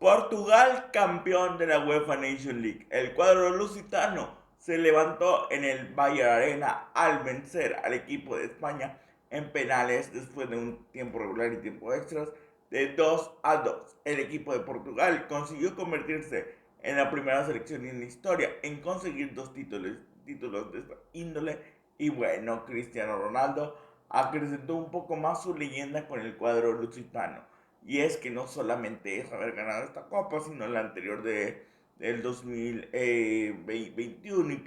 Portugal, campeón de la UEFA Nation League. El cuadro lusitano se levantó en el Bayern Arena al vencer al equipo de España en penales después de un tiempo regular y tiempo extras de 2-2. El equipo de Portugal consiguió convertirse en la primera selección en la historia en conseguir títulos de esta índole. Y bueno, Cristiano Ronaldo acrecentó un poco más su leyenda con el cuadro lusitano. Y es que no solamente es haber ganado esta copa, sino la anterior del 2021 y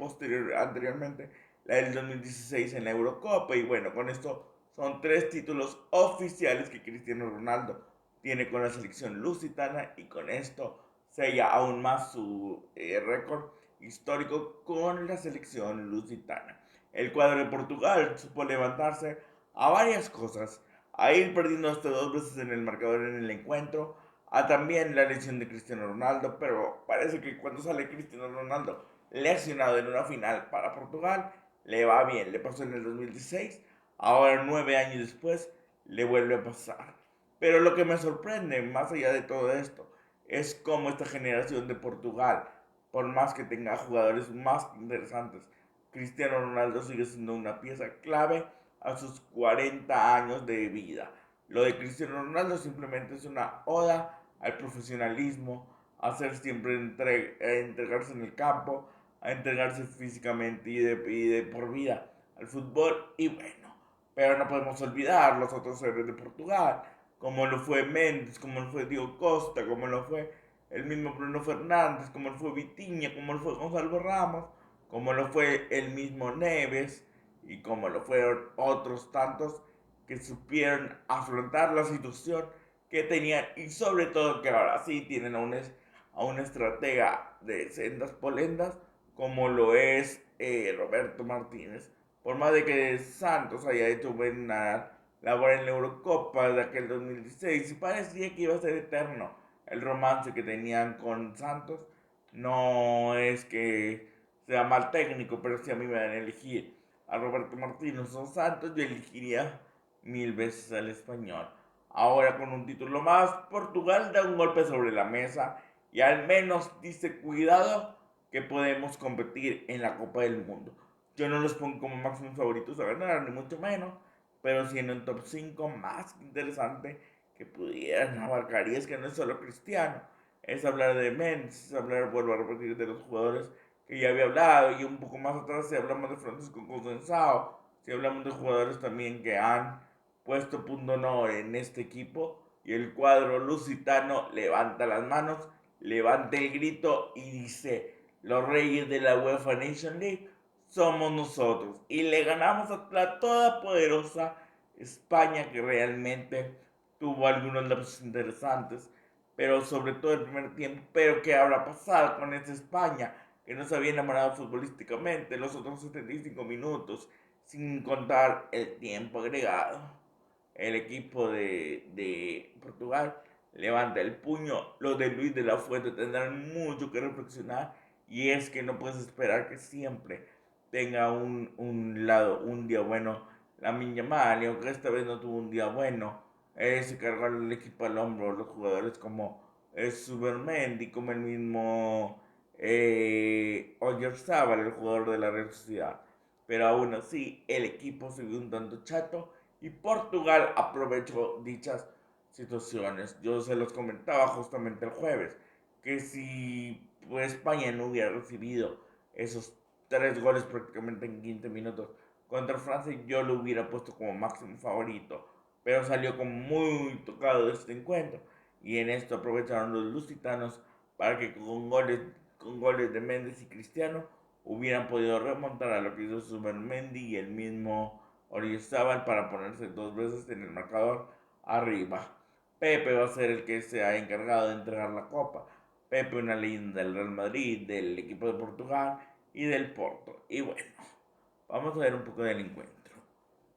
anteriormente la del 2016 en la Eurocopa. Y bueno, con esto son 3 títulos oficiales que Cristiano Ronaldo tiene con la selección lusitana, y con esto sella aún más su récord histórico con la selección lusitana. El cuadro de Portugal supo levantarse a varias cosas, a ir perdiendo hasta 2 veces en el marcador en el encuentro, a también la lesión de Cristiano Ronaldo, pero parece que cuando sale Cristiano Ronaldo lesionado en una final para Portugal, le va bien. Le pasó en el 2016, ahora 9 años después le vuelve a pasar. Pero lo que me sorprende, más allá de todo esto, es cómo esta generación de Portugal, por más que tenga jugadores más interesantes, Cristiano Ronaldo sigue siendo una pieza clave a sus 40 años de vida. Lo de Cristiano Ronaldo simplemente es una oda al profesionalismo, a ser siempre entregarse en el campo, a entregarse físicamente y de por vida al fútbol. Y bueno, pero no podemos olvidar los otros héroes de Portugal, como lo fue Mendes, como lo fue Diego Costa, como lo fue el mismo Bruno Fernández, como lo fue Vitinha, como lo fue Gonzalo Ramos, como lo fue el mismo Neves, y como lo fueron otros tantos que supieron afrontar la situación que tenían, y sobre todo que ahora sí tienen a una estratega de sendas polendas como lo es Roberto Martínez. Por más de que Santos haya hecho buena labor en la Eurocopa de aquel 2016 y parecía que iba a ser eterno el romance que tenían con Santos, no es que sea mal técnico, pero si a mí me dan a elegir a Roberto Martínez o Santos, yo elegiría 1000 veces al español. Ahora con un título más, Portugal da un golpe sobre la mesa y al menos dice: cuidado que podemos competir en la Copa del Mundo. Yo no los pongo como máximos favoritos a ganar, ni mucho menos, pero sí en un top 5 más interesante que pudieran abarcar. Y es que no es solo Cristiano, es hablar de Mendes, es hablar, vuelvo a repetir, de los jugadores que ya había hablado, y un poco más atrás si hablamos de Francisco Conceição, si hablamos de jugadores también que han puesto punto honor en este equipo, y el cuadro lusitano levanta las manos, levanta el grito y dice: los reyes de la UEFA Nation League somos nosotros, y le ganamos a la todopoderosa España, que realmente tuvo algunos lapsos interesantes, pero sobre todo el primer tiempo. Pero ¿qué habrá pasado con esta España que no se había enamorado futbolísticamente los otros 75 minutos, sin contar el tiempo agregado? El equipo de Portugal levanta el puño. Los de Luis de la Fuente tendrán mucho que reflexionar, y es que no puedes esperar que siempre tenga un día bueno Lamine Yamal, y aunque esta vez no tuvo un día bueno, se cargaron el equipo al hombro los jugadores como Supermendi, como el mismo Oyarzabal, el jugador de la Real Sociedad. Pero aún así, el equipo se vio un tanto chato, y Portugal aprovechó dichas situaciones. Yo se los comentaba justamente el jueves, que si pues, España no hubiera recibido esos 3 goles prácticamente en 15 minutos contra Francia, yo lo hubiera puesto como máximo favorito. Pero salió como muy tocado de este encuentro, y en esto aprovecharon los lusitanos para que con goles de Méndez y Cristiano hubieran podido remontar a lo que hizo Supermendi y el mismo Orizábal para ponerse 2 veces en el marcador arriba. Pepe va a ser el que se ha encargado de entregar la copa. Pepe, una leyenda del Real Madrid, del equipo de Portugal y del Porto. Y bueno, vamos a ver un poco del encuentro.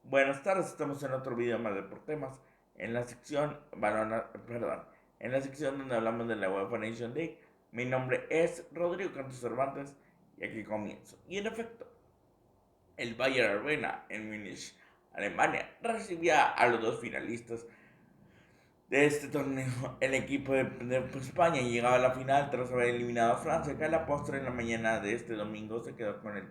Buenas tardes, estamos en otro video más de por temas, en la sección, en la sección donde hablamos de la UEFA Nation League. Mi nombre es Rodrigo Cantos Cervantes, y aquí comienzo. Y en efecto, el Bayern Arena en Múnich, Alemania, recibía a los dos finalistas de este torneo, el equipo de España llegaba a la final tras haber eliminado a Francia, que a la postre en la mañana de este domingo se quedó con el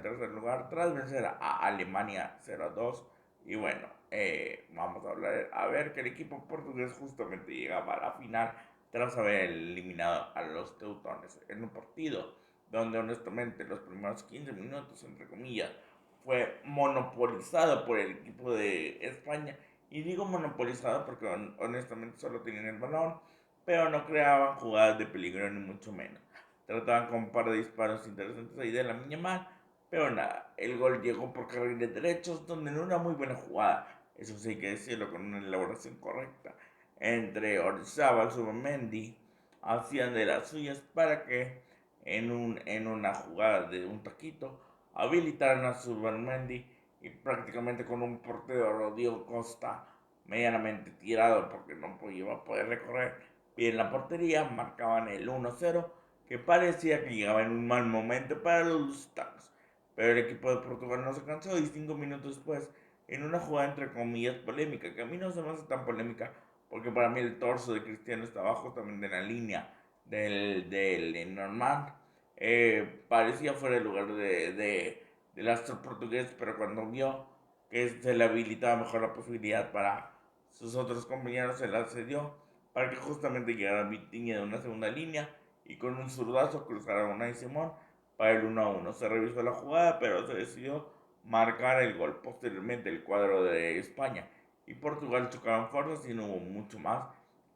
tercer lugar tras vencer a Alemania 0-2. Y bueno, vamos a hablar a ver que el equipo portugués justamente llegaba a la final tras haber eliminado a los teutones en un partido donde honestamente los primeros 15 minutos, entre comillas, fue monopolizado por el equipo de España. Y digo monopolizado porque honestamente solo tenían el balón, pero no creaban jugadas de peligro ni mucho menos. Trataban con un par de disparos interesantes ahí de Lamine Yamal, pero nada, el gol llegó por carriles derechos, donde en una muy buena jugada, eso sí hay que decirlo, con una elaboración correcta, entre Orzabal y Zubimendi, hacían de las suyas para que en una jugada de un taquito habilitaran a Zubimendi y prácticamente con un portero Rodrigo Costa medianamente tirado porque no iba a poder recorrer bien la portería, marcaban el 1-0 que parecía que llegaba en un mal momento para los lusitanos. Pero el equipo de Portugal no se cansó y 5 minutos después, en una jugada entre comillas polémica, que a mí no se me hace tan polémica porque para mí el torso de Cristiano está abajo también de la línea del normal. Parecía fuera el lugar del astro portugués, pero cuando vio que se le habilitaba mejor la posibilidad para sus otros compañeros, se la cedió para que justamente llegara Vitinha de una segunda línea y con un zurdazo cruzara a Unai Simón para el 1-1. Se revisó la jugada, pero se decidió marcar el gol. Posteriormente el cuadro de España y Portugal chocaron fuerzas y no hubo mucho más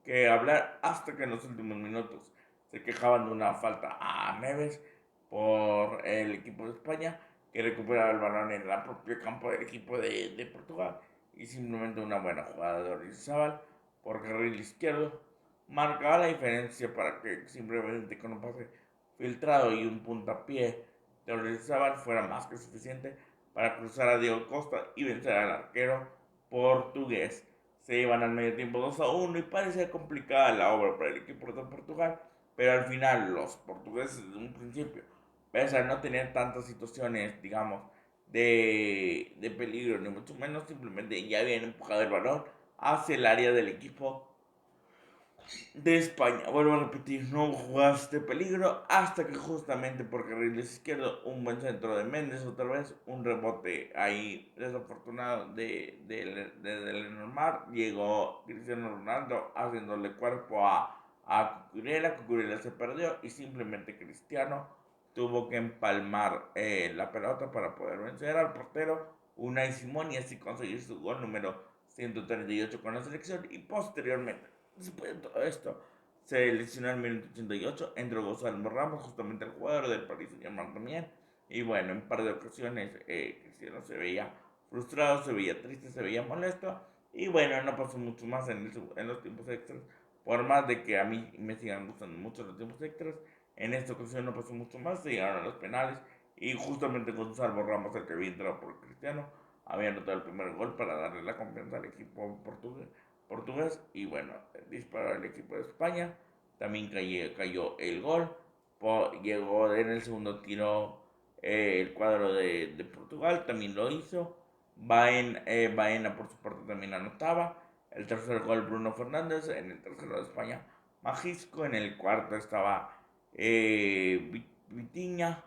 que hablar hasta que en los últimos minutos se quejaban de una falta a Neves por el equipo de España que recuperaba el balón en el propio campo del equipo de Portugal y simplemente una buena jugada de Orizabal por carril izquierdo marcaba la diferencia para que simplemente con un pase filtrado y un puntapié de Orizabal fuera más que suficiente para cruzar a Diego Costa y vencer al arquero portugués. Se iban al medio tiempo 2-1 y parecía complicada la obra para el equipo de Portugal, pero al final los portugueses desde un principio, pese a no tener tantas situaciones, digamos, de peligro, ni mucho menos, simplemente ya habían empujado el balón hacia el área del equipo de España. Vuelvo a repetir, no hubo jugadas de peligro hasta que justamente por carril izquierdo un buen centro de Méndez, otra vez un rebote ahí desafortunado de Lenormand, llegó Cristiano Ronaldo haciéndole cuerpo a Cucurella. Cucurella se perdió y simplemente Cristiano tuvo que empalmar la pelota para poder vencer al portero Unai Simón y así conseguir su gol número 138 con la selección. Y posteriormente, después de todo esto, se lesionó en el minuto 88, entró Gonzalo Ramos, justamente el jugador del Paris Saint-Germain también. Y bueno, en un par de ocasiones Cristiano se veía frustrado, se veía triste, se veía molesto. Y bueno, no pasó mucho más en los tiempos extras. Por más de que a mí me sigan gustando mucho los tiempos extras, en esta ocasión no pasó mucho más, se llegaron a los penales. Y justamente Gonzalo Ramos, el que había entrado por Cristiano, había anotado el primer gol para darle la confianza al equipo portugués y bueno, disparó al equipo de España, también cayó el gol, llegó en el segundo tiro el cuadro de Portugal, también lo hizo, Baena por su parte también anotaba, el tercer gol Bruno Fernández, en el tercero de España Majisco, en el cuarto estaba Vitinha,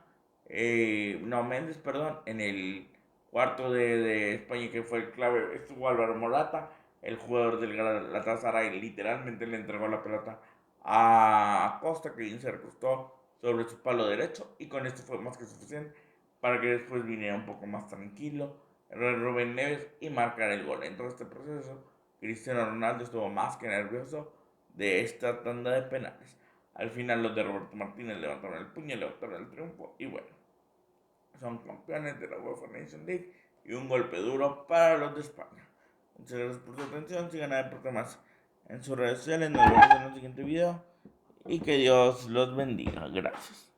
no, Méndez, perdón, en el cuarto de España que fue el clave estuvo Álvaro Morata, el jugador del Galatasaray literalmente le entregó la pelota a Costa, que bien se recostó sobre su palo derecho y con esto fue más que suficiente para que después viniera un poco más tranquilo Rubén Neves y marcar el gol. En todo este proceso, Cristiano Ronaldo estuvo más que nervioso de esta tanda de penales. Al final los de Roberto Martínez levantaron el puño, levantaron el triunfo y bueno, son campeones de la UEFA Nation League y un golpe duro para los de España. Muchas gracias por su atención, sigan a Deporte Más en sus redes sociales, nos vemos en el siguiente video y que Dios los bendiga. Gracias.